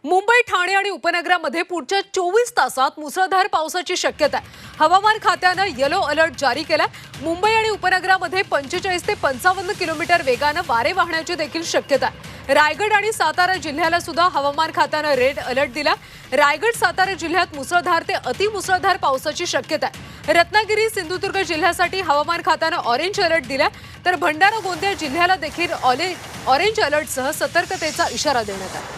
मुंबई, ठाणे आणि उपनगरामध्ये पुढच्या 24 तासात मुसळधार पावसाची शक्यता आहे। हवामान खात्यानं येलो अलर्ट जारी केलाय। मुंबई आणि उपनगरामध्ये 45 ते 55 किलोमीटर वेगानं वारे वाहण्याची देखील शक्यता आहे। रायगड आणि सातारा जिल्ह्याला सुद्धा हवामान खात्यानं रेड अलर्ट दिला। रायगड, सातारा जिल्ह्यात मुसळधार ते अतिमुसळधार पावसाची शक्यता आहे। रत्नागिरी, सिंधुदुर्ग जिल्ह्यासाठी हवामान खात्यानं ऑरेंज अलर्ट दिला, तर भंडारा, गोंदिया जिल्ह्याला देखील ऑरेंज अलर्टसह सतर्कतेचा इशारा देण्यात आला।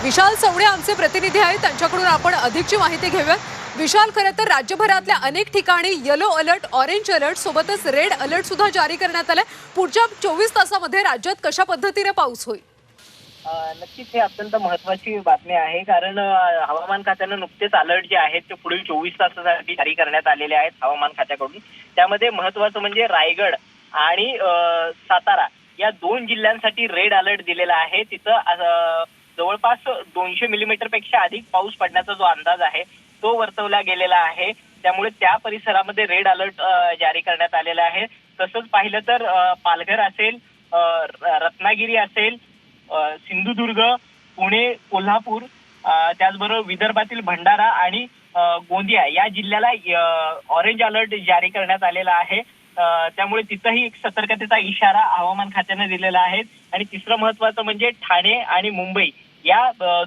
विशाल चौडे आमचे प्रतिनिधी आहेत, त्यांच्याकडून आपण अधिकची माहिती घेऊया। विशाल, खरं तर राज्यभरातल्या अनेक ठिकाणी येलो अलर्ट, ऑरेंज अलर्ट सोबतच रेड अलर्ट सुद्धा जारी करण्यात आलाय। पुढच्या 24 तासामध्ये राज्यात कशा पद्धतीने पाऊस होईल? नक्कीच हे अत्यंत महत्त्वाची बातमी आहे, कारण हवामान खात्यानं नुकतेच अलर्ट जे आहेत ते पुढील 24 तासासाठी जारी करण्यात आलेले आहेत हवामान खात्याकडून। त्यामध्ये महत्त्वाचं म्हणजे रायगड आणि सातारा या 2 जिल्ह्यांसाठी रेड अलर्ट दिलेला आहे। तिथं जवळपास 200 मिलीमीटर पेक्षा अधिक पाऊस पडण्याचा जो अंदाज आहे तो वर्तवला गेलेला आहे। त्यामुळे त्या परिसरामध्ये रेड अलर्ट जारी करण्यात आलेला आहे। तसंच पाहिलं तर पालघर असेल, रत्नागिरी असेल, सिंधुदुर्ग, पुणे, कोल्हापूर, त्याचबरोबर विदर्भातील भंडारा आणि गोंदिया या जिल्ह्याला ऑरेंज अलर्ट जारी करण्यात आलेला आहे। त्यामुळे तिथंही एक सतर्कतेचा इशारा हवामान खात्याने दिलेला आहे। आणि तिसरं महत्त्वाचं म्हणजे ठाणे आणि मुंबई या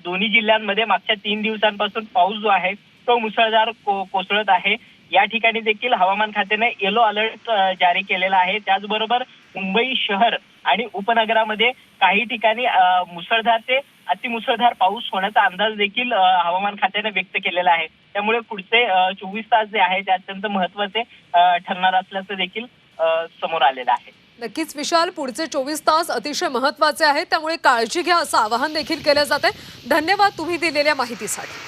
दोन्ही जिल्ह्यांमध्ये मागच्या 3 दिवसांपासून पाऊस जो आहे तो मुसळधार कोसळत आहे। या ठिकाणी देखील हवामान खात्याने येलो अलर्ट जारी केलेला आहे। त्याचबरोबर मुंबई शहर आणि उपनगरामध्ये काही ठिकाणी मुसळधार ते अतिमुसळधार पाऊस होण्याचा अंदाज देखील हवामान खात्याने व्यक्त केलेला आहे। त्यामुळे पुढचे 24 तास जे आहे ते अत्यंत महत्त्वाचे ठरणार असल्याचं देखील समोर आलेलं आहे। नक्कीच विशाल, पुढचे 24 तास अतिशय महत्त्वाचे आहेत, त्यामुळे काळजी घ्या असं आवाहन देखील केलं जात आहे। धन्यवाद तुम्ही दिलेल्या माहितीसाठी।